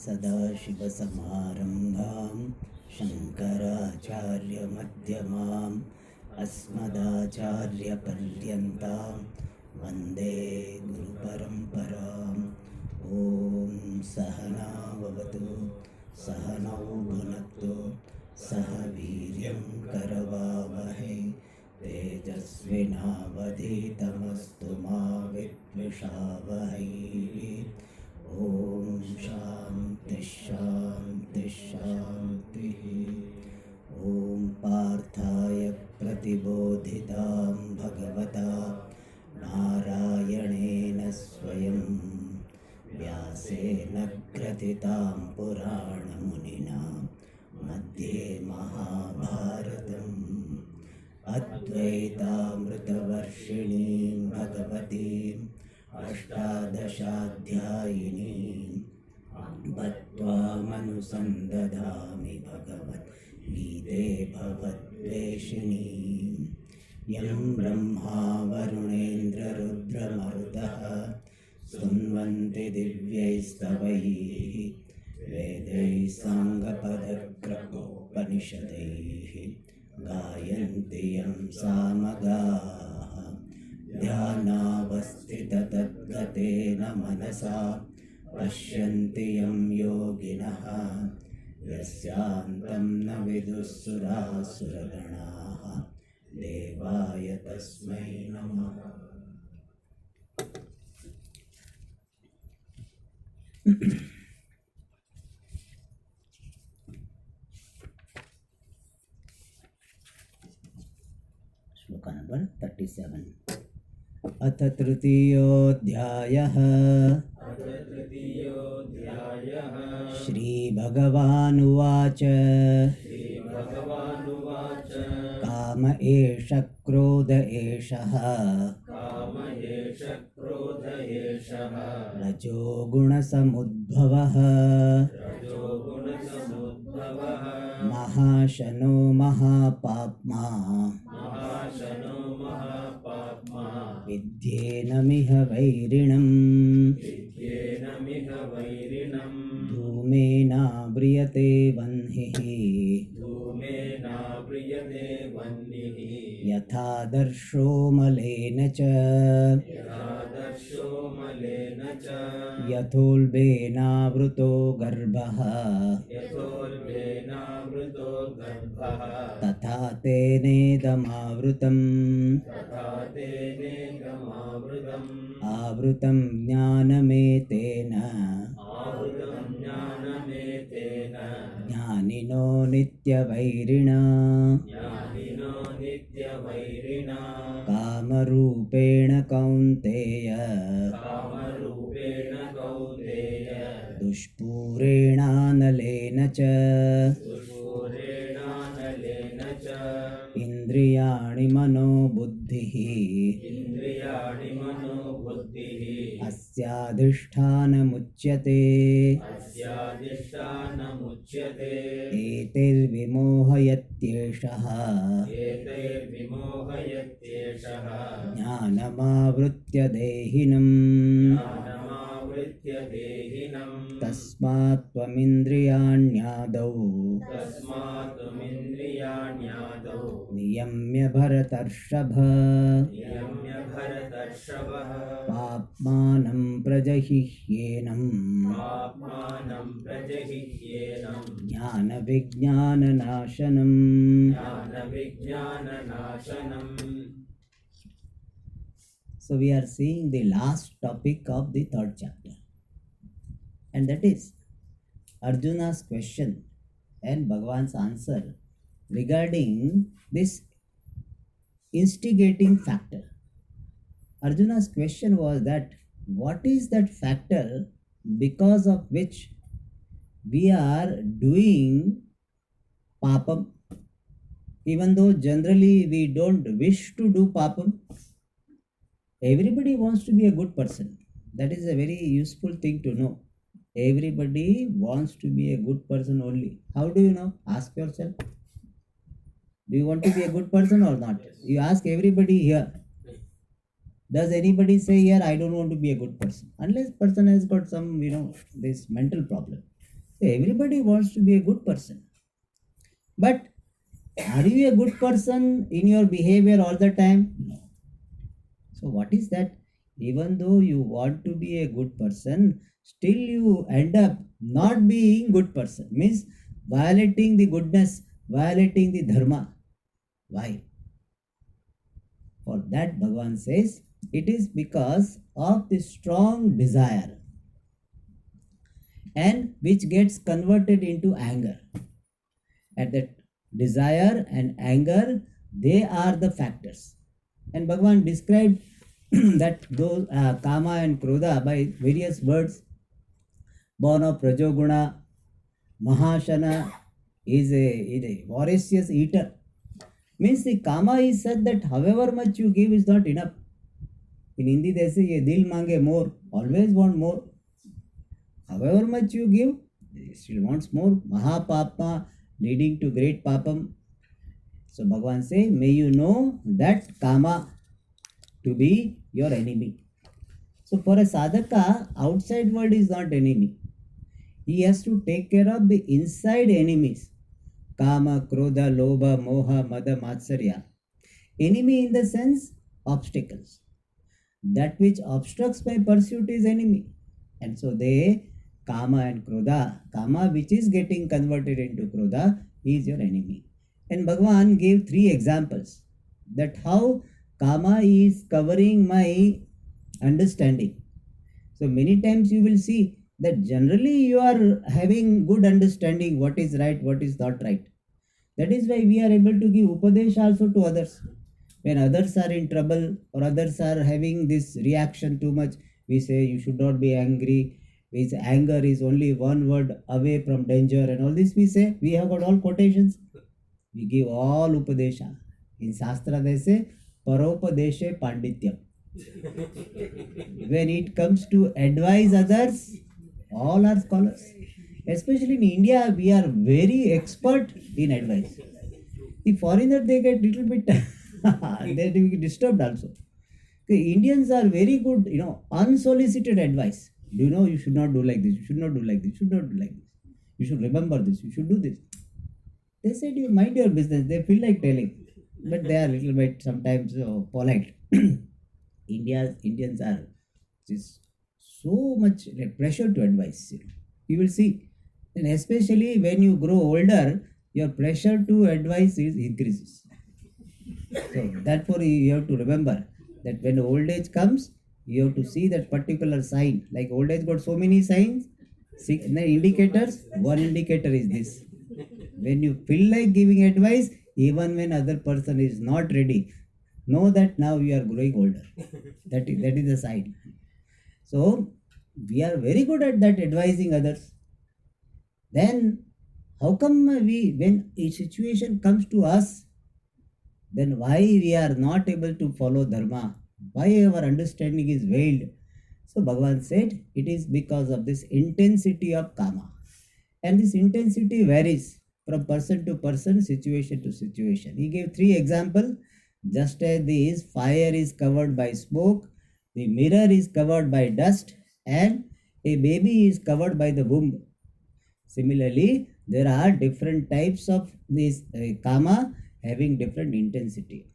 सदाशिवसमारम्भां शङ्कराचार्यमध्यमाम् अस्मदाचार्यपर्यन्तां वन्दे गुरुपरम्पराम्। ॐ सहना भवतु, सहनौ भुनक्तु, सह वीर्यं करवावहै, तेजस्विनावधीतमस्तु मा विद्विषावहै। ॐ शान्ति शान्ति शान्तिः। ॐ पार्थाय प्रतिबोधितां भगवता नारायणेन स्वयं व्यासेन ग्रथितां पुराणमुनिना मध्ये महाभारतम् अद्वैतामृतवर्षिणीं भगवतीम् अष्टादशाध्यायिनीं बद्ध्वामनुसन्दधामि भगवद्गीते भवद्वेषिणीं। यं ब्रह्मा वरुणेन्द्ररुद्रमरुतः स्तुन्वन्ति दिव्यैस्तवैः वेदैः साङ्गपदक्रमोपनिषदैः गायन्ति यं सामगाः। ध्यानावस्थिततद्गतेन मनसा पश्यन्ति यं योगिनः यस्यान्तं न विदुःसुरासुरगणाः। देवाय तस्मै नमः। श्लोक नंबर 37। अथ तृतीयोऽध्यायः। श्रीभगवानुवाच काम एष क्रोध एषः रजोगुणसमुद्भवः महाशनो महापाप्मा विद्येनमिह वैरिणम् धूमेनाव्रियते वह्निः यथादर्शो मलेन च यथोल्बेनावृतो गर्भः तथा तेनेदमावृतम् आवृतं ज्ञानमेतेन ज्ञानिनो नित्यवैरिणा कामरूपेण कौन्तेय दुष्पूरेणानलेन च इन्द्रियाणि मनोबुद्धिः अस्याधिष्ठानमुच्यते एतैर्विमोहयत्येषः ज्ञानमावृत्य देहिनम् तस्मात् त्वमिन्द्रियाण्यादौ नियम्य भरतर्षभ पाप्मानं प्रजहिह्येनम् ज्ञानविज्ञाननाशनम्। So we are seeing the last topic of the third chapter, and that is Arjuna's question and Bhagavan's answer regarding this instigating factor. Arjuna's question was that what is that factor because of which we are doing papam, even though generally we don't wish to do papam. Everybody wants to be a good person. That is a very useful thing to know. Everybody wants to be a good person only. How do you know? Ask yourself. Do you want to be a good person or not? You ask everybody here. Does anybody say here, I don't want to be a good person? Unless person has got some, this mental problem. So everybody wants to be a good person. But are you a good person in your behavior all the time? No. So what is that? Even though you want to be a good person, still you end up not being good person. Means violating the goodness, violating the dharma. Why? For that Bhagavan says, it is because of the strong desire and which gets converted into anger. At that desire and anger, they are the factors. And Bhagavan described that those kama and krodha by various words. Born of Prajoguna, Mahashana is a voracious eater. Means the kama is said that however much you give is not enough. In Hindi they say ye dil mange more, always want more. However much you give, he still wants more. Mahapapa leading to great papam. So Bhagavan say, may you know that kama to be your enemy. So for a sadhaka, outside world is not enemy. He has to take care of the inside enemies. Kama, Krodha, Lobha, Moha, Mada, Matsarya. Enemy in the sense obstacles. That which obstructs my pursuit is enemy. And so they, Kama and Krodha, Kama which is getting converted into Krodha is your enemy. And Bhagavan gave 3 examples that how Kama is covering my understanding. So many times you will see that generally you are having good understanding what is right, what is not right. That is why we are able to give upadesh also to others. When others are in trouble or others are having this reaction too much, we say you should not be angry. With anger is only one word away from danger, and all this we say. We have got all quotations. We give all upadesha. In Shastra they say paropadeshe pandityam. When it comes to advise others, all are scholars. Especially in India, we are very expert in advice. The foreigner they get little bit they get disturbed also. The Indians are very good, unsolicited advice. Do you know you should not do like this, you should not do like this, you should not do like this. You should remember this, you should do this. They said you mind your business, they feel like telling. But they are little bit sometimes polite. Indians are just so much pressure to advise. You will see, and especially when you grow older, your pressure to advise is increases. So therefore, you have to remember that when old age comes, you have to see that particular sign. Like old age got so many signs, indicators. One indicator is this: when you feel like giving advice, even when other person is not ready, know that now you are growing older. That is the sign. So we are very good at that advising others. Then how come when a situation comes to us, then why we are not able to follow dharma? Why our understanding is veiled? So Bhagavan said it is because of this intensity of kama. And this intensity varies from person to person, situation to situation. He gave 3 examples. Just as this fire is covered by smoke, the mirror is covered by dust, and a baby is covered by the womb. Similarly, there are different types of this kama having different intensity.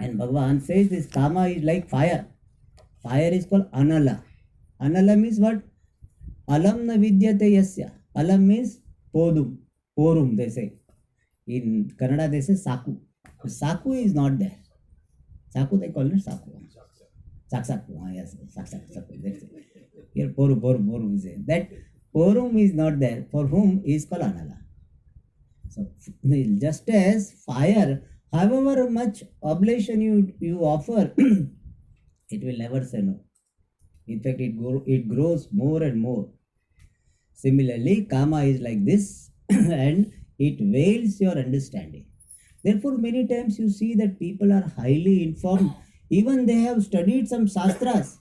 And Bhagavan says this kama is like fire. Fire is called anala. Anala means what? Alam na vidyate yasya. Alam means podum. Porum they say. In Kannada they say saku. Saku is not there. Saku they call it saku. Saksaku. Yes, saksaku. That's it. Here porum is there. That porum is not there. For whom is called anala. So just as fire, however much oblation you offer, it will never say no. In fact, it grows more and more. Similarly, kama is like this and it veils your understanding. Therefore, many times you see that people are highly informed, even they have studied some shastras,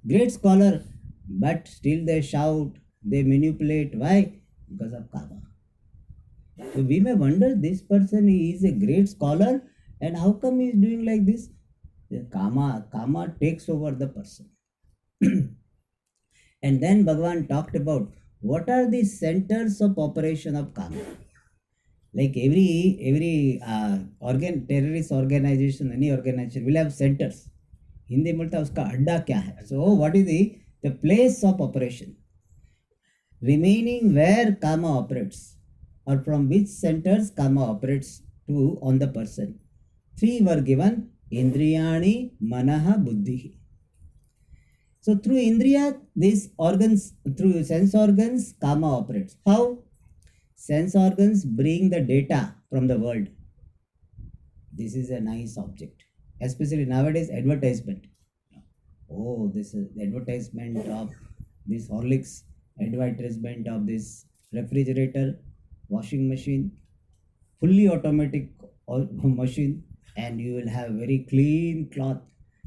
great scholar, but still they shout, they manipulate. Why? Because of kama. So we may wonder this person is a great scholar and how come he is doing like this? The kama takes over the person. And then Bhagavan talked about what are the centers of operation of kama? Like every organ terrorist organization, any organization will have centers. Hindi में बोलता है उसका अड्डा क्या है. So what is the place of operation remaining where kama operates, or from which centers kama operates to on the person? Three were given: indriyani, manaha, buddhi. So through indriya, these organs, through sense organs, kama operates. How? Sense organs bring the data from the world. This is a nice object, especially nowadays advertisement. Oh, this is the advertisement of this Horlicks, advertisement of this refrigerator, washing machine, fully automatic machine, and you will have very clean cloth.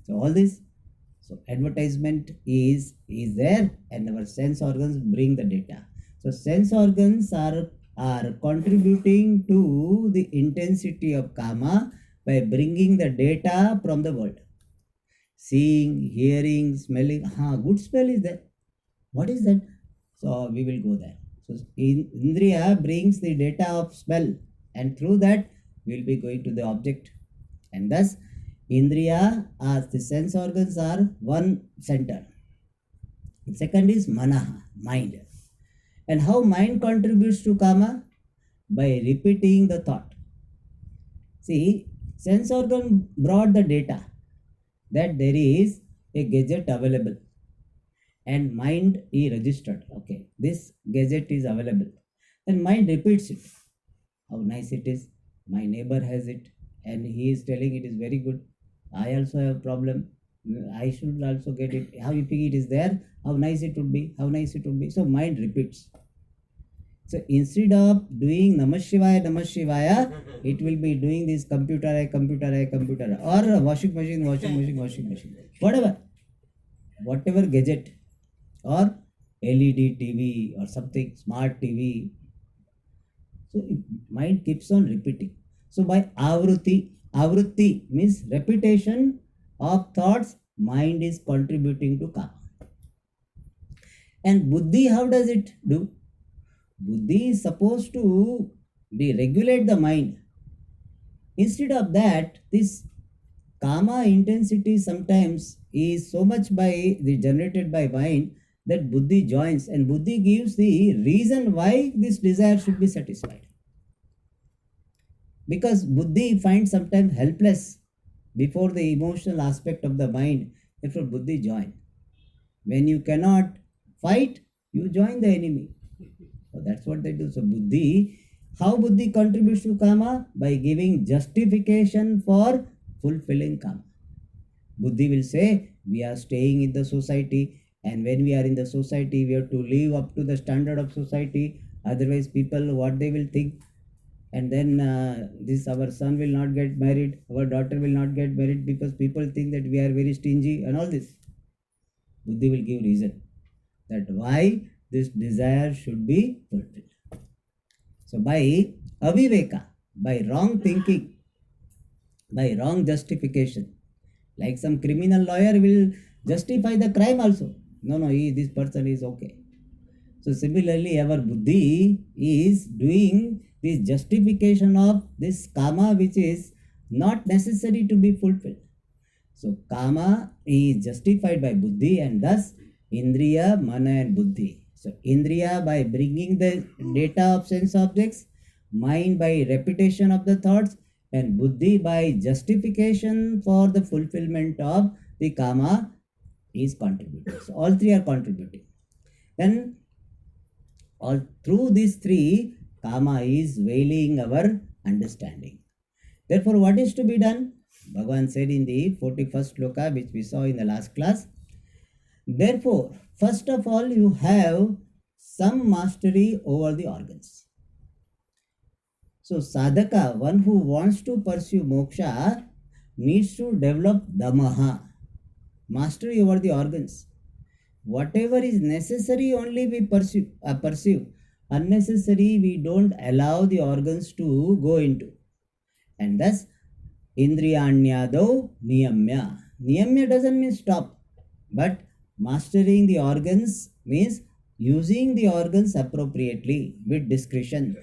So all this, so advertisement is there, and our sense organs bring the data. So sense organs are contributing to the intensity of kama by bringing the data from the world. Seeing, hearing, smelling. Good smell is there. What is that? So we will go there. So indriya brings the data of smell, and through that we will be going to the object. And thus indriya, as the sense organs, are one center. Second is manaha, mind. And how mind contributes to kama? By repeating the thought. See, sense organ brought the data that there is a gadget available, and mind is registered. Okay, this gadget is available. Then mind repeats it. How nice it is. My neighbor has it, and he is telling it is very good. I also have problem. I should also get it. How if it is there, how nice it would be. How nice it would be. So mind repeats. So instead of doing Namah Shivaya, it will be doing this computer, or washing machine, whatever gadget, or LED TV or something, smart TV. So mind keeps on repeating. So by avrutti means repetition of thoughts, mind is contributing to kama. And buddhi, how does it do? Buddhi is supposed to be regulate the mind. Instead of that, this kama intensity sometimes is so much by the generated by mind that buddhi joins, and buddhi gives the reason why this desire should be satisfied. Because buddhi finds sometimes helpless before the emotional aspect of the mind, therefore buddhi join. When you cannot fight, you join the enemy. So that's what they do. So buddhi, how buddhi contributes to kama? By giving justification for fulfilling kama. Buddhi will say, we are staying in the society, and when we are in the society, we have to live up to the standard of society. Otherwise, people, what they will think, and then this our son will not get married, our daughter will not get married, because people think that we are very stingy and all this. Buddhi will give reason that why this desire should be fulfilled. So by aviveka, by wrong thinking, by wrong justification, like some criminal lawyer will justify the crime also. No, this person is okay. So similarly, our buddhi is doing this justification of this kama, which is not necessary to be fulfilled. So kama is justified by buddhi, and thus indriya, mana, and buddhi. So indriya by bringing the data of sense objects, mind by repetition of the thoughts, and buddhi by justification for the fulfillment of the kama is contributing. So all three are contributing. Then all through these three, kama is veiling our understanding. Therefore, what is to be done? Bhagavan said in the 41st sloka, which we saw in the last class. Therefore, first of all, you have some mastery over the organs. So, sadhaka, one who wants to pursue moksha, needs to develop damaha, mastery over the organs. Whatever is necessary only we pursue. Unnecessary we don't allow the organs to go into. And thus, indriyanyado niyamya. Niyamya doesn't mean stop, but mastering the organs means using the organs appropriately with discretion.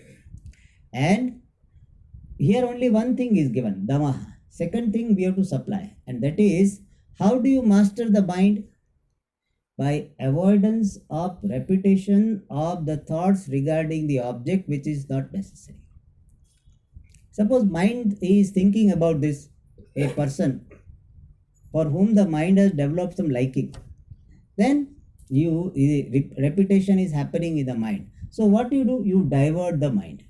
And here only one thing is given, damaha. Second thing we have to supply, and that is how do you master the mind? By avoidance of repetition of the thoughts regarding the object which is not necessary. Suppose mind is thinking about this, a person for whom the mind has developed some liking, then repetition is happening in the mind. So what you do? You divert the mind.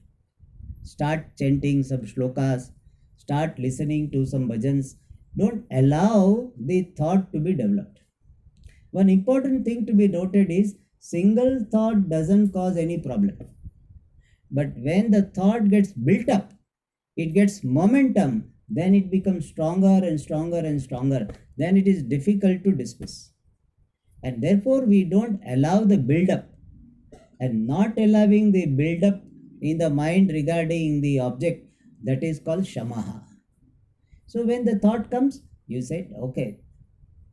Start chanting some shlokas, start listening to some bhajans. Don't allow the thought to be developed. One important thing to be noted is single thought doesn't cause any problem. But when the thought gets built up, it gets momentum, then it becomes stronger and stronger and stronger. Then it is difficult to dismiss. And therefore, we don't allow the build up. And not allowing the build up in the mind regarding the object, that is called shamaha. So when the thought comes, you say, okay,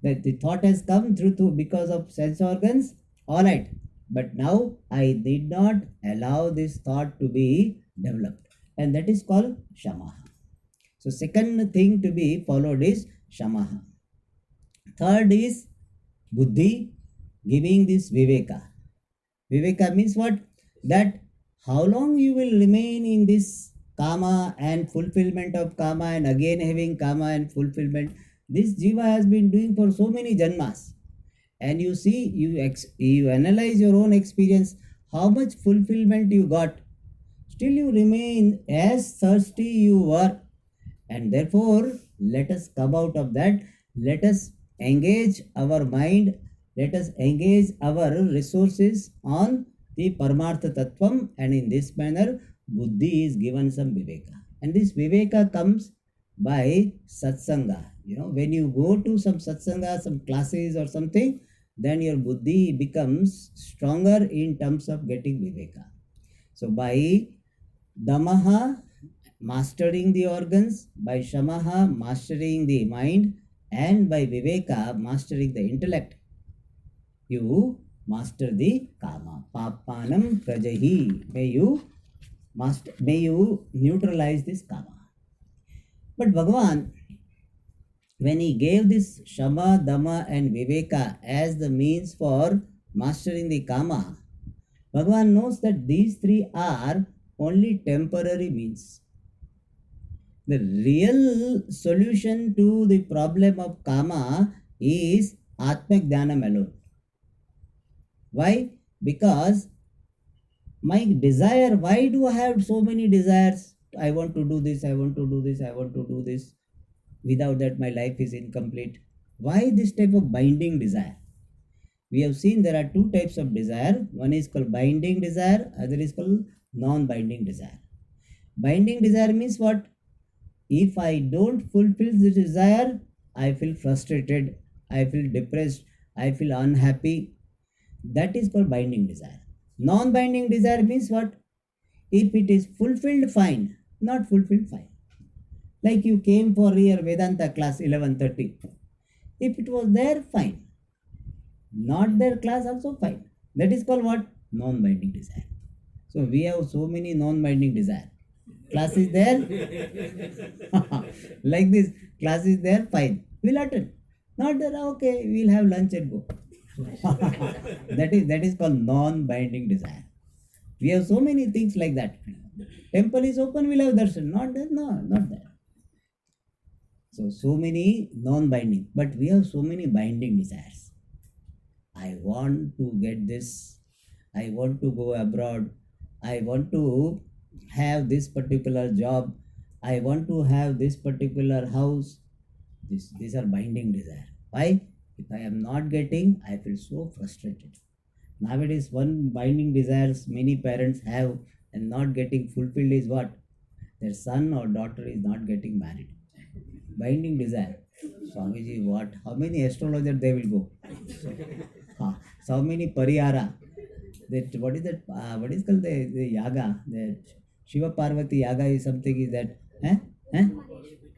that the thought has come through to because of sense organs, all right, but now I did not allow this thought to be developed, and that is called shamaha. So second thing to be followed is shamaha. Third is buddhi, giving this viveka. Viveka means what? That how long you will remain in this kama and fulfillment of kama and again having kama and fulfillment. This jiva has been doing for so many janmas. And you see, you analyze your own experience, how much fulfillment you got. Still you remain as thirsty you were. And therefore, let us come out of that. Let us engage our mind. Let us engage our resources on the Paramartha Tattvam, and in this manner, Buddhi is given some Viveka. And this Viveka comes by Satsanga. When you go to some Satsanga, some classes or something, then your Buddhi becomes stronger in terms of getting Viveka. So by Damaha, mastering the organs, by Shamaha, mastering the mind, and by Viveka, mastering the intellect, you master the kama. Papanam prajahi. May you neutralize this kama. But Bhagavan, when he gave this Shama, Dama and Viveka as the means for mastering the kama, Bhagavan knows that these three are only temporary means. The real solution to the problem of kama is Atma Jnanam alone. Why? Because my desire, why do I have so many desires? I want to do this, I want to do this, I want to do this. Without that, my life is incomplete. Why this type of binding desire? We have seen there are two types of desire. One is called binding desire, other is called non-binding desire. Binding desire means what? If I don't fulfill the desire, I feel frustrated, I feel depressed, I feel unhappy. That is called binding desire. Non-binding desire means what? If it is fulfilled, fine. Not fulfilled, fine. Like you came for your Vedanta class 11:30. If it was there, fine. Not there class, also fine. That is called what? Non-binding desire. So we have so many non-binding desire. Class is there. Like this, class is there, fine. We'll attend. Not there, okay, we'll have lunch and go. that is called non-binding desire. We have so many things like that. Temple is open, we'll have darshan. Not there, no, not there. So many non-binding, but we have so many binding desires. I want to get this. I want to go abroad. I want to have this particular job. I want to have this particular house. These are binding desire. Why? If I am not getting, I feel so frustrated. Nowadays, one binding desires many parents have and not getting fulfilled is what? Their son or daughter is not getting married. Binding desire. Swamiji, what? How many astrologers they will go? So many pariyara. What is that? What is called the yaga? The Shiva Parvati yaga is something is that?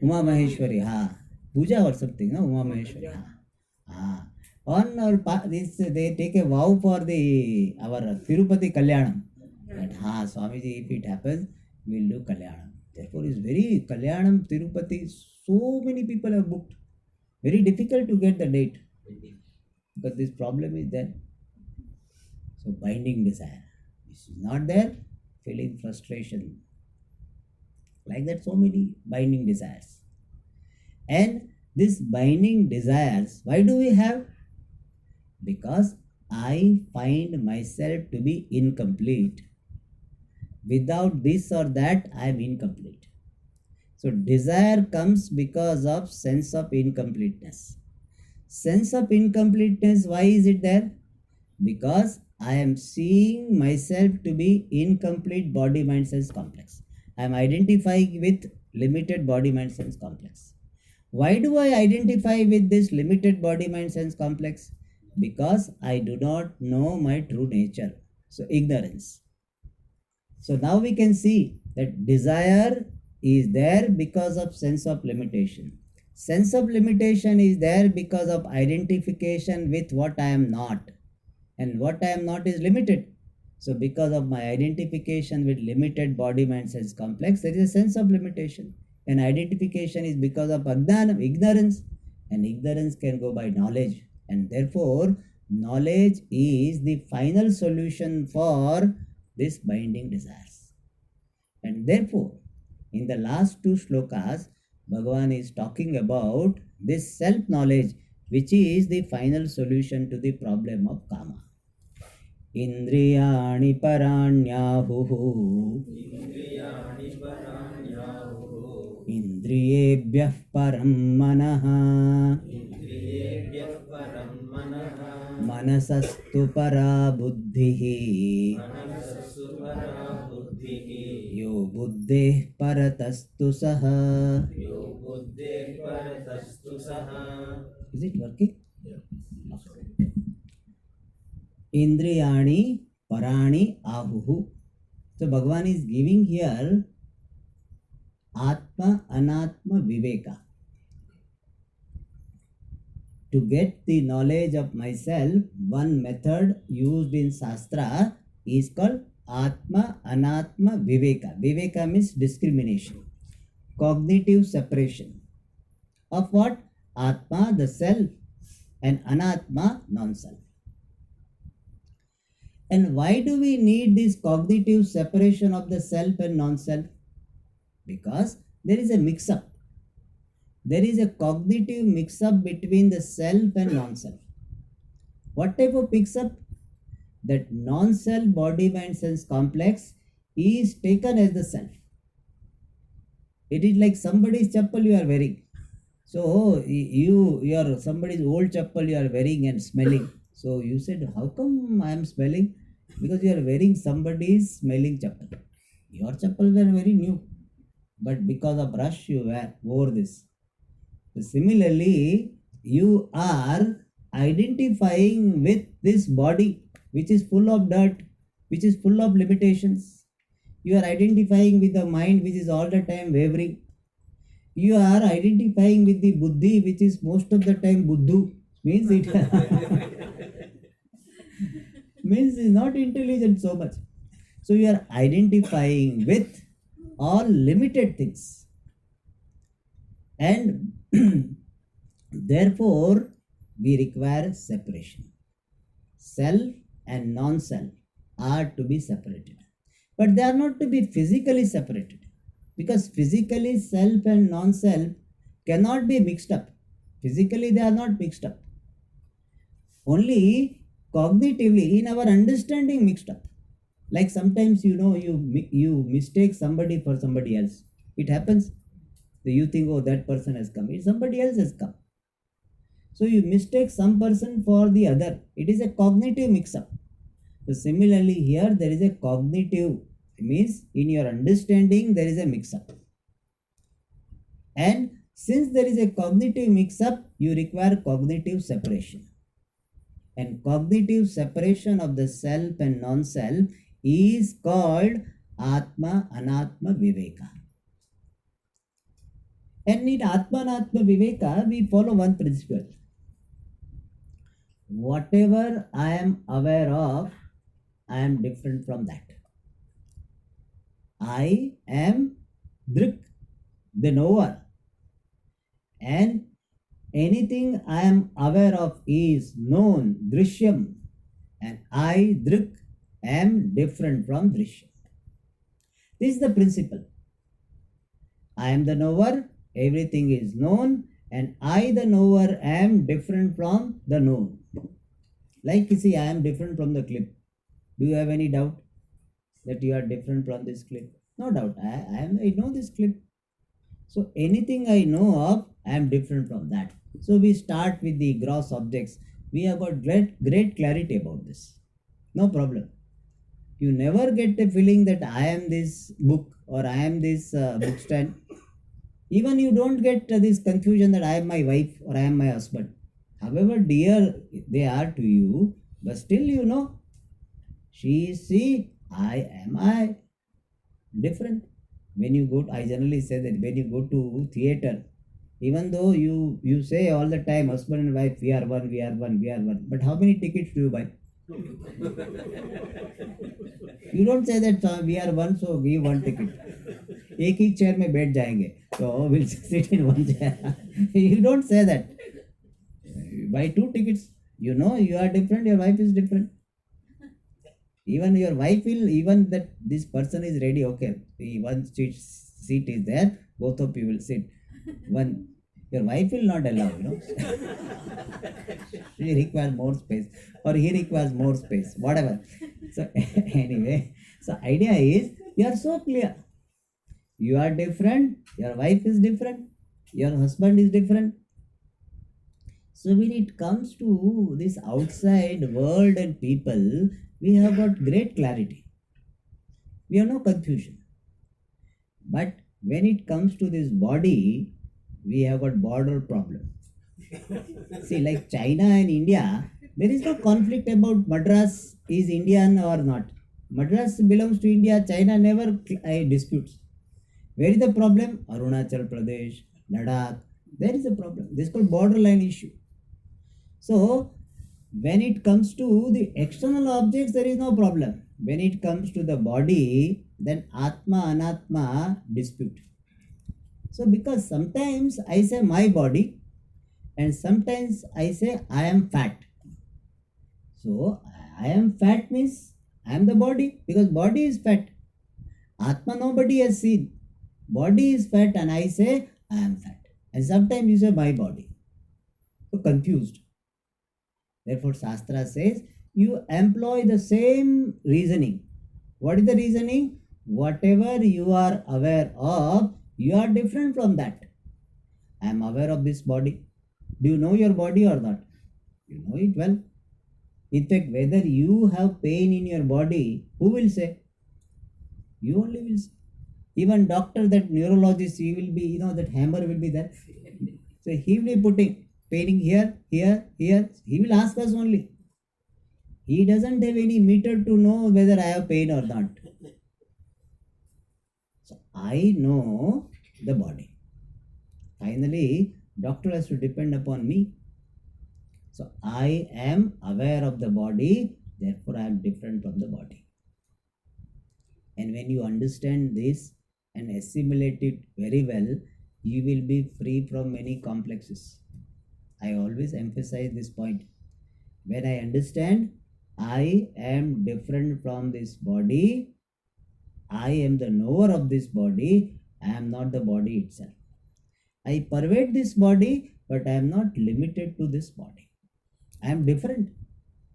Uma Maheshwari. Puja or something, no? Uma Maheshwari. On our this they take a vow for the our Tirupati Kalyanam. That Swamiji, if it happens, we'll do Kalyanam. Therefore, it's very Kalyanam Tirupati. So many people have booked. Very difficult to get the date because this problem is there. So binding desire. This is not there, feeling frustration. Like that, so many binding desires. And this binding desires, why do we have? Because I find myself to be incomplete. Without this or that, I am incomplete. So desire comes because of sense of incompleteness. Sense of incompleteness, why is it there? Because I am seeing myself to be incomplete body, mind, sense complex. I am identifying with limited body, mind, sense complex. Why do I identify with this limited body, mind, sense complex? Because I do not know my true nature. So ignorance. So now we can see that desire is there because of sense of limitation. Sense of limitation is there because of identification with what I am not. And what I am not is limited. So because of my identification with limited body, mind, sense complex, there is a sense of limitation. And identification is because of ajnana, ignorance. And ignorance can go by knowledge. And therefore, knowledge is the final solution for this binding desires. And therefore, in the last two shlokas, Bhagavan is talking about this self-knowledge, which is the final solution to the problem of kama. Indriyani paranyahuhu Indriyebhyah param manaha Manasastu para buddhihi Yo buddheh paratastu saha. Is it working? Indriyani parani ahuhu. So Bhagavan is giving here Atma Anatma Viveka. To get the knowledge of myself, one method used in Shastra is called Atma Anatma Viveka. Viveka means discrimination, cognitive separation of what? Atma, the self, and Anatma, non-self. And why do we need this cognitive separation of the self and non-self? Because there is a mix-up. There is a cognitive mix-up between the self and non-self. What type of mix-up? That non-self body, mind, sense complex is taken as the self. It is like somebody's chappal you are wearing. So you are somebody's old chappal you are wearing and smelling. So you said, how come I am smelling? Because you are wearing somebody's smelling chappal. Your chappal were very new, but because of rush you wore this. So similarly, you are identifying with this body which is full of dirt, which is full of limitations. You are identifying with the mind which is all the time wavering. You are identifying with the buddhi which is most of the time buddhu. Means it means is not intelligent so much. So you are identifying with all limited things. And therefore, we require separation. Self and non-self are to be separated. But they are not to be physically separated. Because physically self and non-self cannot be mixed up. Physically they are not mixed up. Only cognitively in our understanding mixed up. Like sometimes you mistake somebody for somebody else. It happens. So you think, oh, that person has come. Somebody else has come. So you mistake some person for the other. It is a cognitive mix-up. So similarly here there is a cognitive, means in your understanding there is a mix-up. And since there is a cognitive mix-up, you require cognitive separation. And cognitive separation of the self and non-self is called Atma Anatma Viveka. And in Atma Anatma Viveka, we follow one principle. Whatever I am aware of, I am different from that. I am Drik, the knower, and anything I am aware of is known, Drishyam, and I, Drik, am different from Drishyam. This is the principle. I am the knower, everything is known, and I, the knower, am different from the known. Like you see, I am different from the clip. Do you have any doubt that you are different from this clip? No doubt. I know this clip. So anything I know of, I am different from that. So we start with the gross objects. We have got great clarity about this. No problem. You never get a feeling that I am this book or I am this book stand. Even you don't get this confusion that I am my wife or I am my husband. However dear they are to you, but still you know, she is she, I am I. Different. When you go, I generally say that when you go to theater, even though you say all the time, husband and wife, we are one, we are one, we are one. But how many tickets do you buy? You don't say that we are one, so give one ticket. एक ही chair में बैठ जाएंगे तो will sit in one chair you don't say that. Buy two tickets. You know you are different, your wife is different. Even your wife will, even that this person is ready, okay, one seat is there, both of you will sit one. Your wife will not allow, you know. She requires more space or he requires more space, whatever. So anyway, so idea is you are so clear, you are different, your wife is different, your husband is different. So when it comes to this outside world and people, we have got great clarity, we have no confusion. But when it comes to this body, we have got border problem. See, like China and India, there is no conflict about Madras is Indian or not. Madras belongs to India, China never disputes. Where is the problem? Arunachal Pradesh, Ladakh, there is a problem. This is called borderline issue. So, when it comes to the external objects, there is no problem. When it comes to the body, then Atma, Anatma dispute. So, because sometimes I say my body and sometimes I say I am fat. So, I am fat means I am the body because body is fat. Atma nobody has seen. Body is fat and I say I am fat. And sometimes you say my body. So, confused. Therefore, Shastra says you employ the same reasoning. What is the reasoning? Whatever you are aware of, you are different from that. I am aware of this body. Do you know your body or not? You know it well. In fact, whether you have pain in your body, who will say? You only will say. Even doctor, that neurologist, he will be, you know, that hammer will be there. So he will be putting paining here, here, here. He will ask us only. He doesn't have any meter to know whether I have pain or not. So I know the body. Finally, doctor has to depend upon me. So I am aware of the body, therefore I am different from the body. And when you understand this and assimilate it very well, you will be free from many complexes. I always emphasize this point. When I understand I am different from this body, I am the knower of this body, I am not the body itself. I pervade this body, but I am not limited to this body. I am different.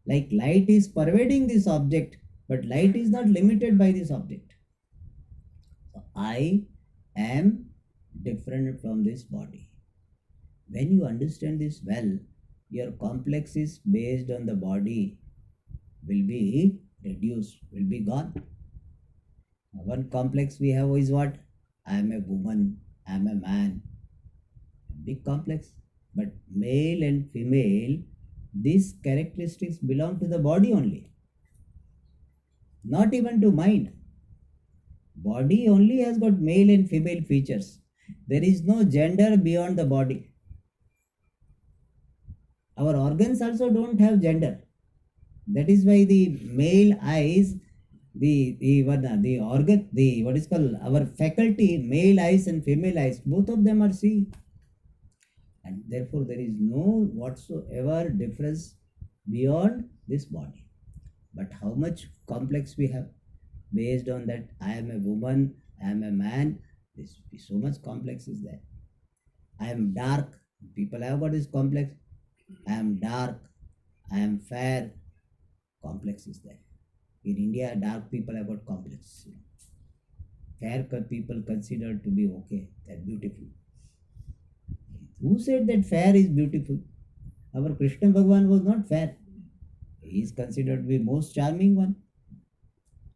Like light is pervading this object, but light is not limited by this object. So I am different from this body. When you understand this well, your complexes based on the body will be reduced, will be gone. One complex we have is what? I am a woman, I am a man. Big complex. But male and female, these characteristics belong to the body only, not even to mind. Body only has got male and female features. There is no gender beyond the body. Our organs also don't have gender. That is why the male eyes, the organ, the what is called our faculty, male eyes and female eyes, both of them are seeing, and therefore there is no whatsoever difference beyond this body. But how much complex we have based on that I am a woman, I am a man. This so much complex is there. I am dark. People have got this complex. I am dark. I am fair. Complex is there. In India, dark people have got complex. Fair people considered to be okay. They're beautiful. Who said that fair is beautiful? Our Krishna Bhagwan was not fair. He is considered to be most charming one.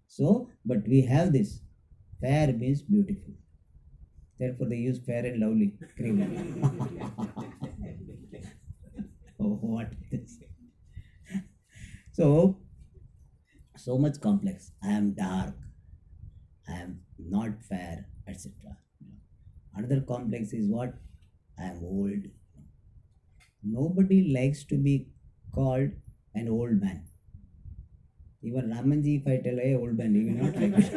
So, but we have this. Fair means beautiful. Therefore, they use fair and lovely cream. Oh, what is so much complex. I am dark. I am not fair, etc. Another complex is what? I am old. Nobody likes to be called an old man. Even Ramanji, if I tell, hey, old man, he will not like it.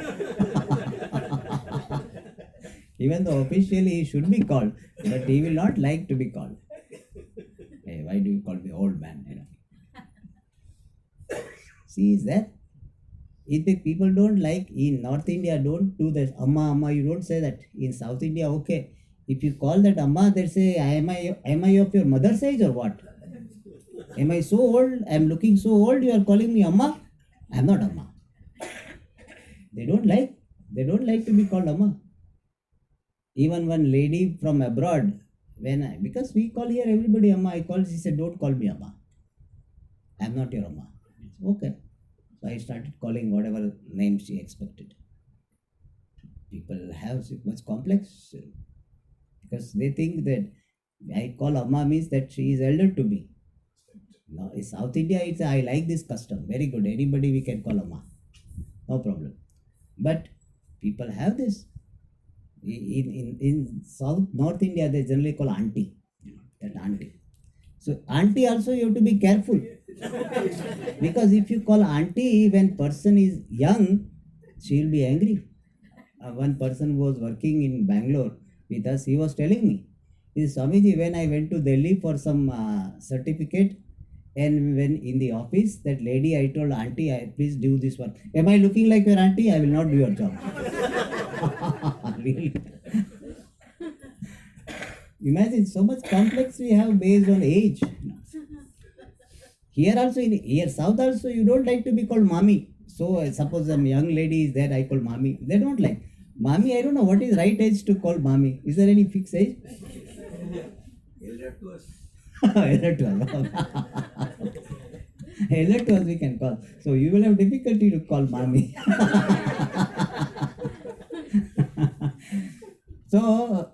Even though officially he should be called, but he will not like to be called. Hey, why do you call me old man? See, is that? If the people don't like, in North India, don't do that. Amma, Amma, you don't say that. In South India, okay. If you call that Amma, they say, am I of your mother's age or what? Am I so old? I am looking so old, you are calling me Amma? I am not Amma. They don't like to be called Amma. Even one lady from abroad, because we call here everybody Amma, she said, don't call me Amma. I am not your Amma. Okay. So I started calling whatever name she expected. People have so much complex because they think that I call Amma means that she is elder to me. Now in South India, I like this custom. Very good. Anybody we can call Amma. No problem. But people have this. In North India, they generally call auntie. That auntie. So auntie also you have to be careful. Because if you call auntie when person is young, she will be angry. One person was working in Bangalore with us. He was telling me, Swamiji, when I went to Delhi for some certificate, and when in the office, that lady, I told auntie, please do this work. Am I looking like your auntie? I will not do your job. Really? Imagine so much complex we have based on age. Here also, here South also, you don't like to be called mommy. So suppose some young lady is there, I call mommy. They don't like. Mommy, I don't know what is right age to call mommy. Is there any fixed age? Elder to us. Elder to us. Elder to us we can call. So you will have difficulty to call mommy. So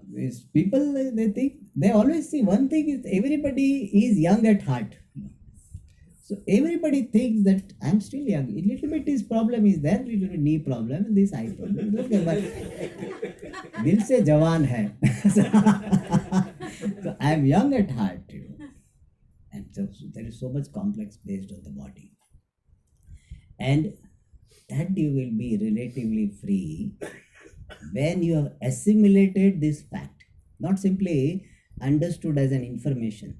people, they think, they always see one thing is everybody is young at heart. So everybody thinks that I'm still young. A little bit his problem is that little bit knee problem and this eye problem. Okay, but dil se jawan hai. So I'm young at heart. And so there is so much complex based on the body. And that you will be relatively free when you have assimilated this fact, not simply understood as an information.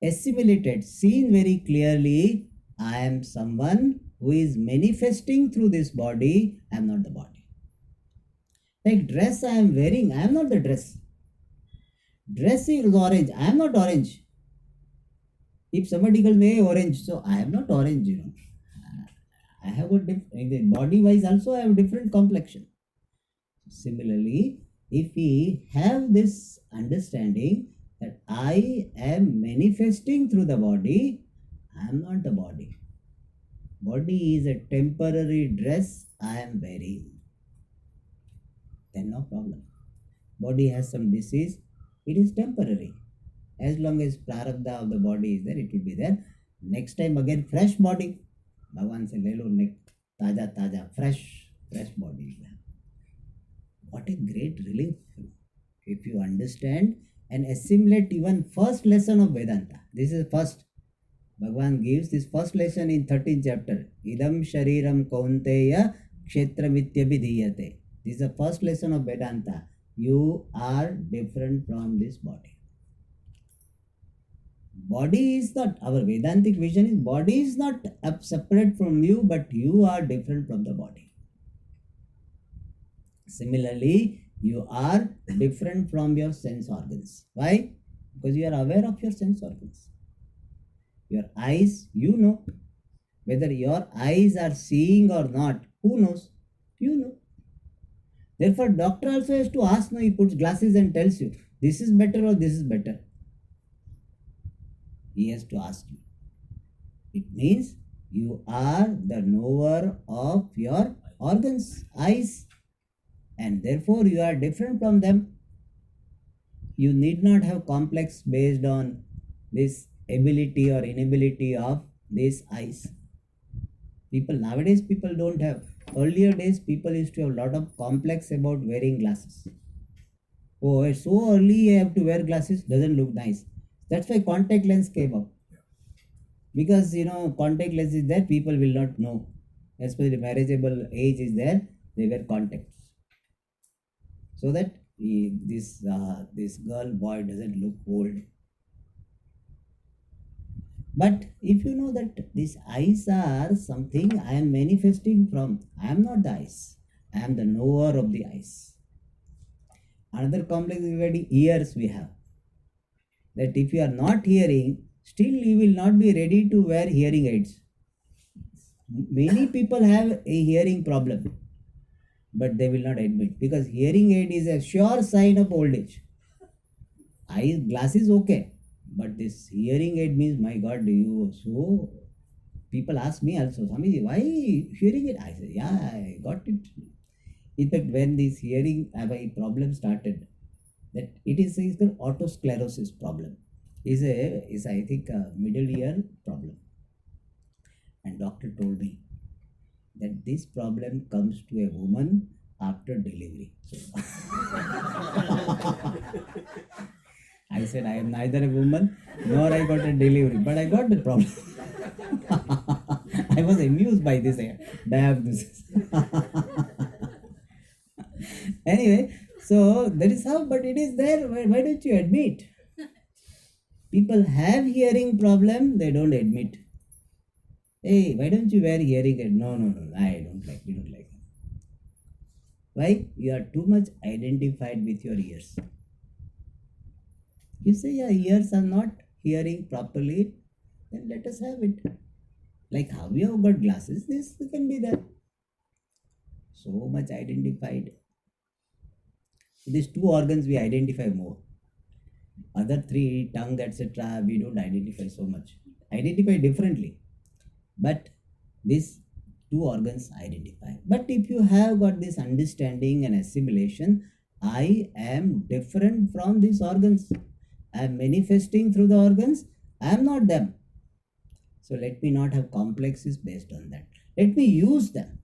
Assimilated, seen very clearly, I am someone who is manifesting through this body, I am not the body. Like dress I am wearing, I am not the dress. Dress is orange, I am not orange. If somebody calls me orange, so I am not orange, I have a different, body wise also I have a different complexion. Similarly, if we have this understanding that I am manifesting through the body, I am not the body. Body is a temporary dress I am wearing. Then no problem. Body has some disease, it is temporary. As long as prarabdha of the body is there, it will be there. Next time again, fresh body. Bhagavan said, Lelo, taja, fresh body. What a great relief if you understand and assimilate even first lesson of Vedanta. This is first. Bhagavan gives this first lesson in 13th chapter. Idam shariram kaunteya kshetramithyabhidhiyate. This is the first lesson of Vedanta. You are different from this body. Body is not, our Vedantic vision is body is not separate from you, but you are different from the body. Similarly, you are different from your sense organs. Why? Because you are aware of your sense organs. Your eyes, you know. Whether your eyes are seeing or not, who knows? You know. Therefore, doctor also has to ask, no, he puts glasses and tells you, this is better or this is better. He has to ask you. It means you are the knower of your organs, eyes, and therefore you are different from them. You need not have complex based on this ability or inability of these eyes. Nowadays people don't have. Earlier days people used to have a lot of complex about wearing glasses. Oh, it's so early I have to wear glasses, doesn't look nice. That's why contact lens came up. Because contact lens is there, people will not know. As per the marriageable age is there, they wear contacts. So that this girl, boy doesn't look old. But if you know that these eyes are something I am manifesting from, I am not the eyes, I am the knower of the eyes. Another complex regarding ears we have. That if you are not hearing, still you will not be ready to wear hearing aids. Many people have a hearing problem, but they will not admit, because hearing aid is a sure sign of old age. Glasses okay, but this hearing aid means, my God, so people ask me also, Swamiji, why hearing aid? I say, yeah, I got it. In fact, when this hearing problem started, that it is called autosclerosis problem. Is I think a middle ear problem. And doctor told me that this problem comes to a woman after delivery. So I said, I am neither a woman nor I got a delivery, but I got the problem. I was amused by this diagnosis. Anyway, so that is how, but it is there. Why don't you admit? People have hearing problem, they don't admit. Hey, why don't you wear hearing aid? No, I don't like. We don't like. Why? You are too much identified with your ears. You say your ears are not hearing properly, then let us have it. Like how we have got glasses, this can be there. So much identified. These two organs we identify more. Other three, tongue, etc., we don't identify so much. Identify differently. But these two organs identify. But if you have got this understanding and assimilation, I am different from these organs. I am manifesting through the organs. I am not them. So let me not have complexes based on that. Let me use them.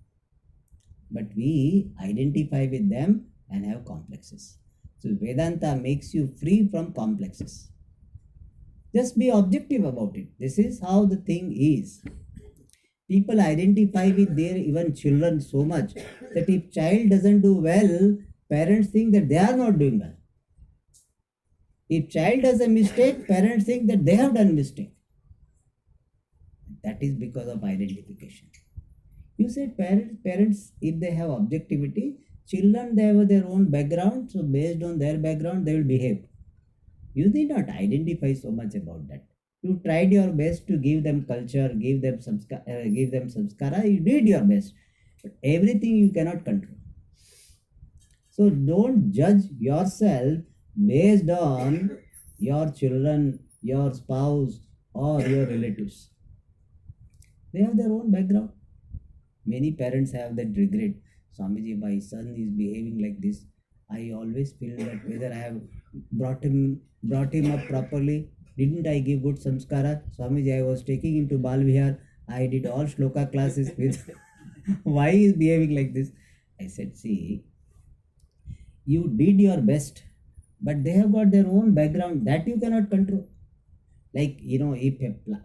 But we identify with them and have complexes. So Vedanta makes you free from complexes. Just be objective about it. This is how the thing is. People identify with their even children so much that if child doesn't do well, parents think that they are not doing well. If child does a mistake, parents think that they have done mistake. That is because of identification. You said parents, if they have objectivity, children, they have their own background, so based on their background, they will behave. You need not identify so much about that. You tried your best to give them culture, give them samskara, you did your best. But everything you cannot control. So don't judge yourself based on your children, your spouse, or your relatives. They have their own background. Many parents have that regret. Swamiji, my son is behaving like this. I always feel that whether I have brought him up properly, didn't I give good samskara? Swamiji, I was taking him to Bal Vihar. I did all shloka classes with. Why is behaving like this? I said, see, you did your best, but they have got their own background that you cannot control. Like, if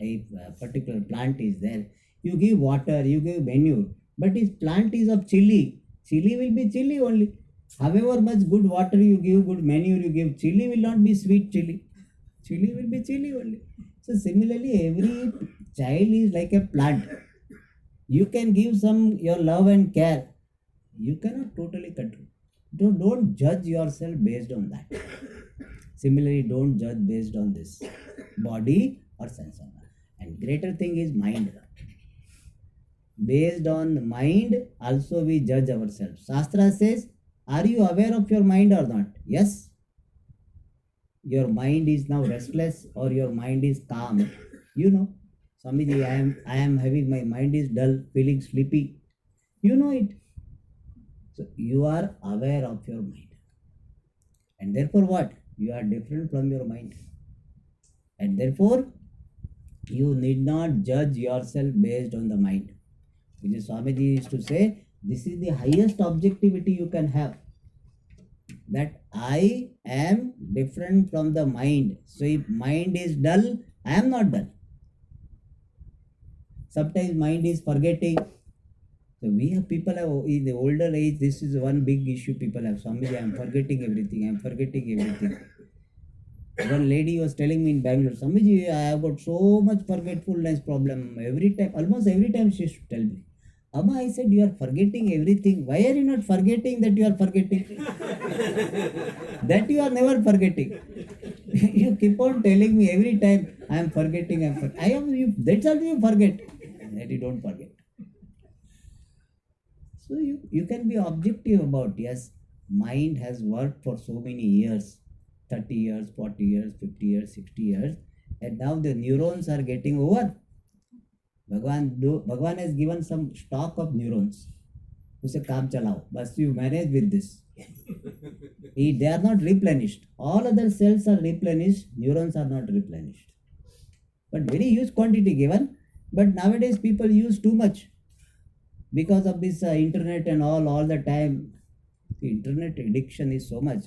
if a particular plant is there, you give water, you give manure, but if plant is of chili, chili will be chili only. However much good water you give, good manure you give, chili will not be sweet chili. Chili will be chili only. So similarly, every child is like a plant. You can give some your love and care. You cannot totally control. Don't judge yourself based on that. Similarly, don't judge based on this body or sense organ. And greater thing is mind. Based on mind, also we judge ourselves. Shastra says, are you aware of your mind or not? Yes. Your mind is now restless or your mind is calm. You know, Swamiji, I am having my mind is dull, feeling sleepy. You know it. So you are aware of your mind. And therefore what? You are different from your mind. And therefore, you need not judge yourself based on the mind. Which is Swamiji used to say, this is the highest objectivity you can have. That I am different from the mind. So if mind is dull, I am not dull. Sometimes mind is forgetting. So we have people have in the older age, this is one big issue people have. Swamiji, I am forgetting everything. I am forgetting everything. One lady was telling me in Bangalore, Swamiji, I have got so much forgetfulness problem. Every time, almost every time she should tell me. Amma, I said, you are forgetting everything. Why are you not forgetting that you are forgetting? That you are never forgetting. You keep on telling me every time, I am forgetting, that's all you forget. That you don't forget. So you can be objective about, yes, mind has worked for so many years, 30 years, 40 years, 50 years, 60 years, and now the neurons are getting over. Bhagwan has given some stock of neurons. उसे काम चलाओ, बस you manage with this. They are not replenished. All other cells are replenished, neurons are not replenished. But very huge quantity given, but nowadays people use too much. Because of this internet and all the time, the internet addiction is so much.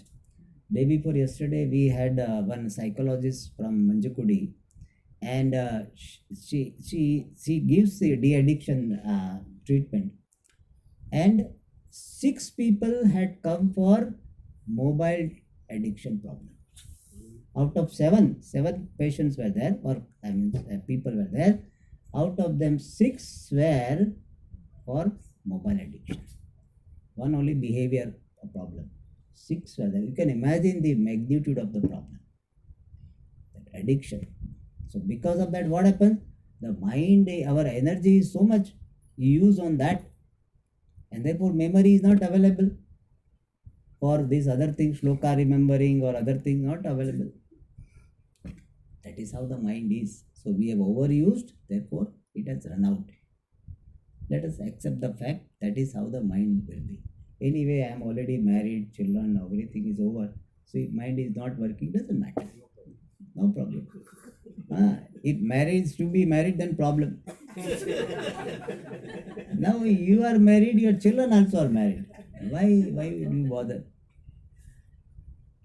Day before yesterday, we had one psychologist from Manjakudi, and she gives the de-addiction treatment, and 6 people had come for mobile addiction problem. Out of seven patients were there, or people were there. Out of them, 6 were for mobile addiction. One only behavior problem. 6 were there. You can imagine the magnitude of the problem. That addiction. So because of that, what happens? The mind, our energy is so much used on that, and therefore memory is not available for these other things, shloka remembering or other things not available. That is how the mind is. So we have overused, therefore it has run out. Let us accept the fact that is how the mind will be. Anyway, I am already married, children, everything is over. So if mind is not working, doesn't matter. No problem. If marriage is to be married, then problem. Now you are married, your children also are married. Why will you bother?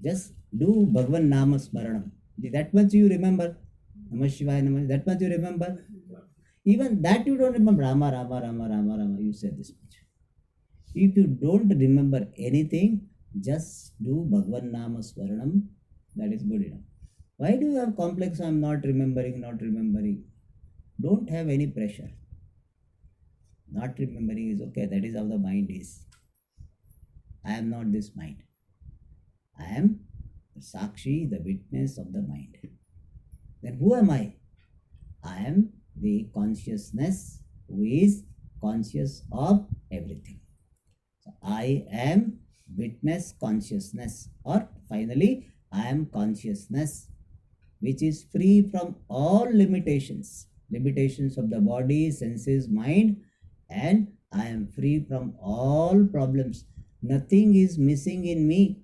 Just do Bhagavan Nama Smaranam. That much you remember. Namah Shivaya Namah. That much you remember. Even that you don't remember. Rama, Rama, Rama, Rama, Rama. You said this much. If you don't remember anything, just do Bhagavan Nama Smaranam. That is good enough. Why do you have complex? I am not remembering. Don't have any pressure. Not remembering is okay. That is how the mind is. I am not this mind. I am the Sakshi, the witness of the mind. Then who am I? I am the consciousness who is conscious of everything. So I am witness consciousness, or finally I am consciousness which is free from all limitations of the body, senses, mind, and I am free from all problems. Nothing is missing in me.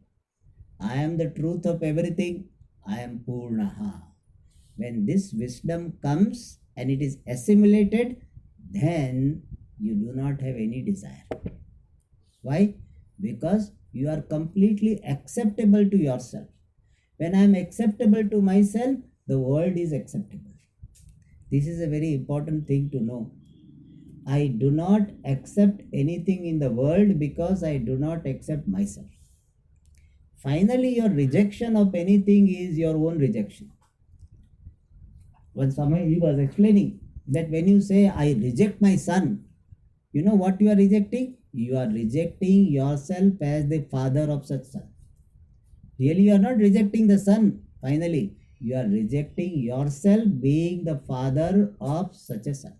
I am the truth of everything. I am Purnaha. When this wisdom comes and it is assimilated, then you do not have any desire. Why? Because you are completely acceptable to yourself. When I am acceptable to myself, the world is acceptable. This is a very important thing to know. I do not accept anything in the world because I do not accept myself. Finally, your rejection of anything is your own rejection. When somebody was explaining that when you say, I reject my son, you know what you are rejecting? You are rejecting yourself as the father of such son. Really, you are not rejecting the son. Finally, you are rejecting yourself being the father of such a son.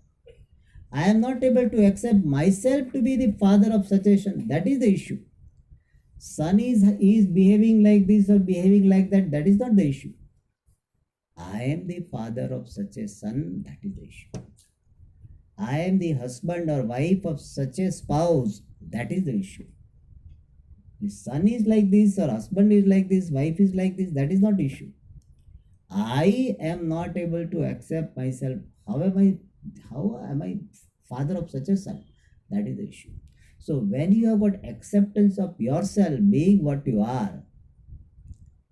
I am not able to accept myself to be the father of such a son. That is the issue. Son is behaving like this or behaving like that. That is not the issue. I am the father of such a son. That is the issue. I am the husband or wife of such a spouse. That is the issue. The son is like this, or husband is like this, wife is like this. That is not the issue. I am not able to accept myself. How am I father of such a son? That is the issue. So when you have got acceptance of yourself being what you are,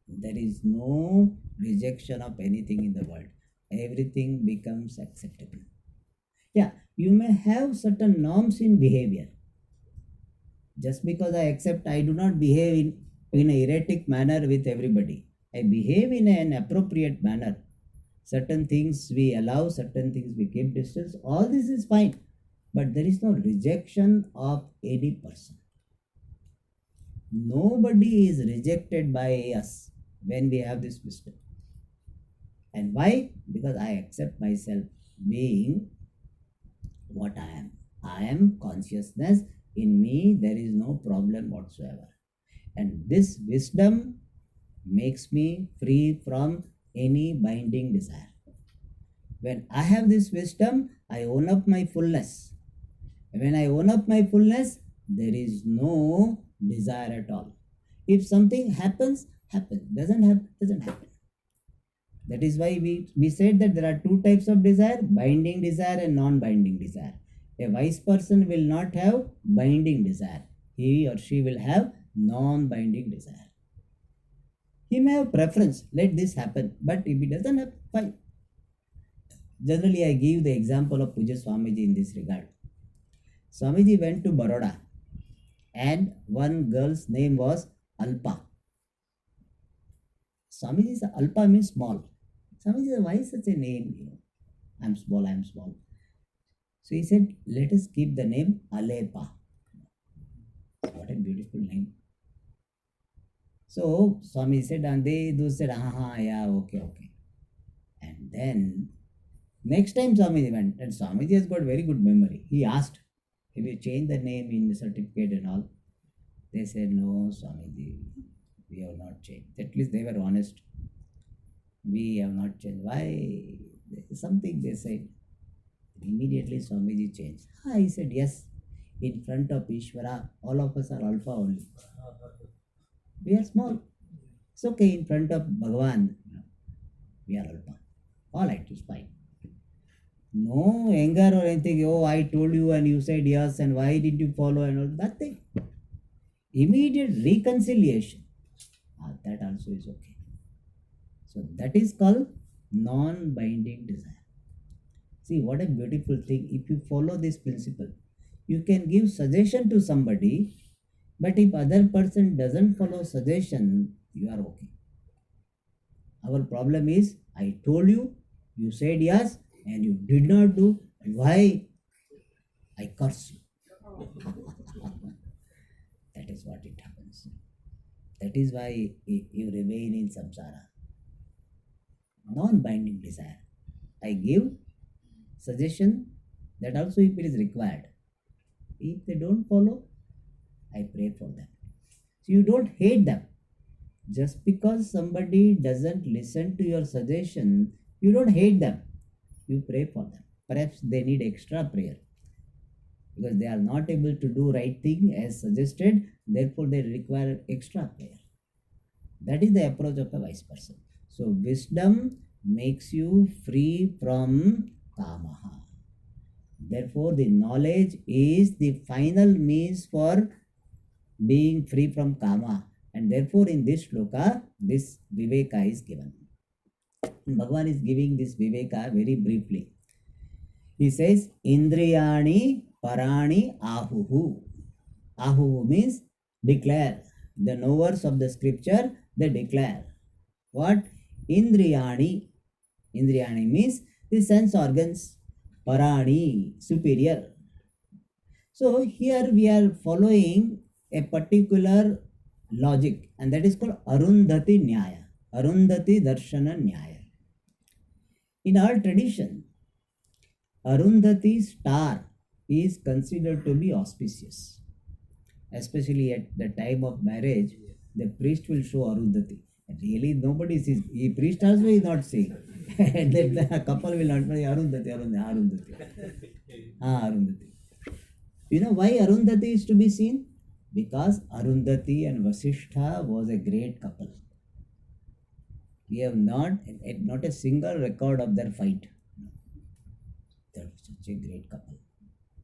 there is no rejection of anything in the world. Everything becomes acceptable. Yeah, you may have certain norms in behavior. Just because I accept, I do not behave in an erratic manner with everybody. I behave in an appropriate manner. Certain things we allow, certain things we keep distance. All this is fine. But there is no rejection of any person. Nobody is rejected by us when we have this wisdom. And why? Because I accept myself being what I am. I am consciousness. In me, there is no problem whatsoever. And this wisdom makes me free from any binding desire. When I have this wisdom, I own up my fullness. When I own up my fullness, there is no desire at all. If something happens, happens. Doesn't happen, doesn't happen. That is why we said that there are two types of desire, binding desire and non-binding desire. A wise person will not have binding desire. He or she will have non-binding desire. He may have preference, let this happen, but if it doesn't happen, fine. Generally, I give the example of Puja Swamiji in this regard. Swamiji went to Baroda and one girl's name was Alpa. Swamiji said, Alpa means small. Swamiji said, why is such a name? I'm small, I'm small. So he said, let us keep the name Alepa. What a beautiful name. So Swami said, and they said, yeah, okay. And then next time Swamiji went, and Swamiji has got very good memory. He asked, have you changed the name in the certificate and all? They said, no, Swamiji, we have not changed. At least they were honest. We have not changed. Why? Something they said. Immediately Swamiji changed. He said, yes, in front of Ishvara, all of us are alpha only. We are small. It's okay, in front of Bhagavan, we are alpha. All right, it's fine. No anger or anything. Oh, I told you and you said yes, and why did you follow and all? Nothing. Immediate reconciliation. That also is okay. So that is called non-binding desire. See, what a beautiful thing. If you follow this principle, you can give suggestion to somebody, but if other person doesn't follow suggestion, you are okay. Our problem is, I told you, you said yes, and you did not do. Why? I curse you. That is what it happens. That is why you remain in samsara. Non-binding desire. I give suggestion, that also if it is required. If they don't follow, I pray for them. So you don't hate them. Just because somebody doesn't listen to your suggestion, you don't hate them. You pray for them. Perhaps they need extra prayer because they are not able to do right thing as suggested, therefore they require extra prayer. That is the approach of a wise person. So wisdom makes you free from kamaha. Therefore the knowledge is the final means for being free from kama, and therefore in this shloka this viveka is given. Bhagavan is giving this Viveka very briefly. He says, Indriyani Parani Ahuhu. Ahuhu means declare. The knowers of the scripture, they declare. What? Indriyani. Indriyani means the sense organs. Parani, superior. So here we are following a particular logic, and that is called Arundhati Nyaya. Arundhati Darshana Nyaya. In our tradition, Arundhati star is considered to be auspicious. Especially at the time of marriage, the priest will show Arundhati. Really, nobody sees. The priest also is not seeing. And then the couple will not say Arundhati, Arundhati. Arundhati. You know why Arundhati is to be seen? Because Arundhati and Vasishtha was a great couple. We have not a single record of their fight. They are such a great couple.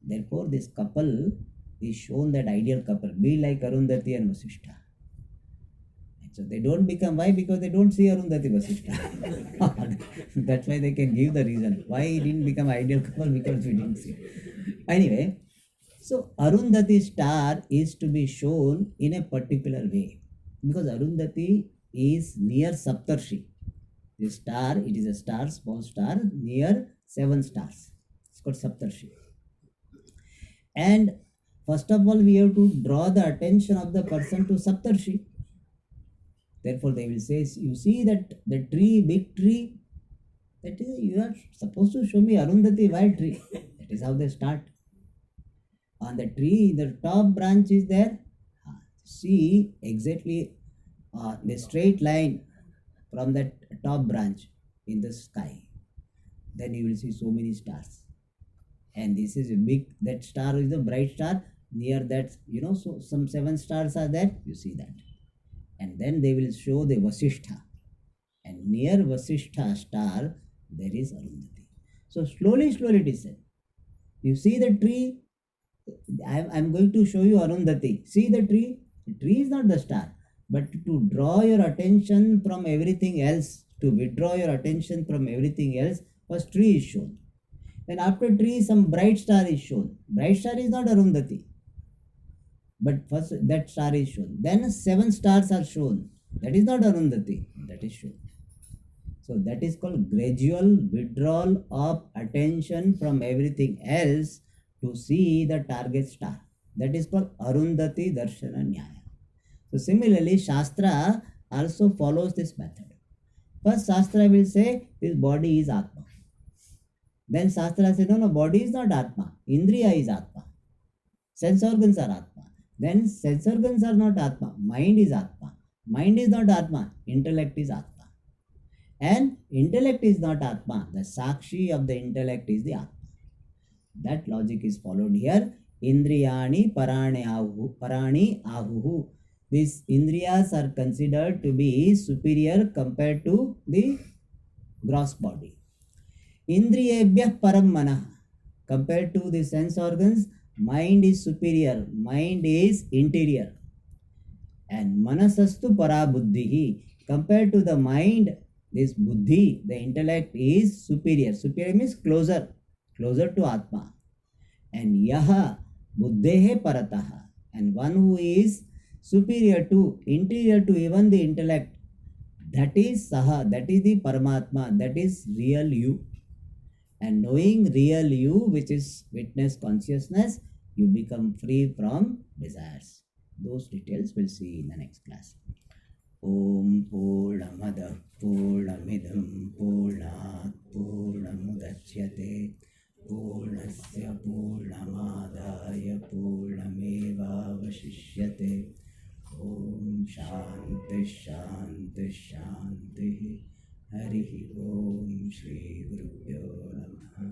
Therefore, this couple is shown that ideal couple. Be like Arundhati and Vasishtha. So they don't become, why? Because they don't see Arundhati Vasishtha. That's why they can give the reason. Why he didn't become ideal couple? Because we didn't see. Anyway, so Arundhati star is to be shown in a particular way. Because Arundhati is near Saptarshi. This star, it is a star, small star, near 7 stars. It's called Saptarshi. And first of all, we have to draw the attention of the person to Saptarshi. Therefore, they will say, you see that the tree, big tree, that is, you are supposed to show me Arundhati, wild tree. That is how they start. On the tree, the top branch is there. See exactly the straight line from that top branch in the sky. Then you will see so many stars. And this is a big, that star is a bright star. Near that, so some 7 stars are there. You see that. And then they will show the Vasishtha. And near Vasishtha star, there is Arundhati. So slowly it is said. You see the tree, I'm going to show you Arundhati. See the tree? The tree is not the star. But to draw your attention from everything else, to withdraw your attention from everything else, first tree is shown. Then after tree, some bright star is shown. Bright star is not Arundhati. But first that star is shown. Then 7 stars are shown. That is not Arundhati. That is shown. So that is called gradual withdrawal of attention from everything else to see the target star. That is called Arundhati Darshana Nyaya. So similarly, Shastra also follows this method. First, Shastra will say this body is Atma. Then Shastra says, no, body is not Atma. Indriya is Atma. Sense organs are Atma. Then sense organs are not Atma. Mind is Atma. Mind is not Atma. Intellect is Atma. And intellect is not Atma. The Sakshi of the intellect is the Atma. That logic is followed here. Indriyani Parani Ahuhu. These Indriyas are considered to be superior compared to the gross body. Indriyebhyah param manah. Compared to the sense organs, mind is superior. Mind is interior. And manasastu para buddhihi. Compared to the mind, this buddhi, the intellect is superior. Superior means closer to Atma. And yaha buddhehe parataha. And one who is superior to, interior to even the intellect, that is Saha, that is the Paramatma, that is real you. And knowing real you, which is witness consciousness, you become free from desires. Those details we'll see in the next class. Om Purnamada Purnamidam Purnat Purnamudachyate Purnasya Purnamadaya Purnameva Vashishyate. Om Shanti Shanti Shanti. Hari Om Shri Gurubhyo Namaha.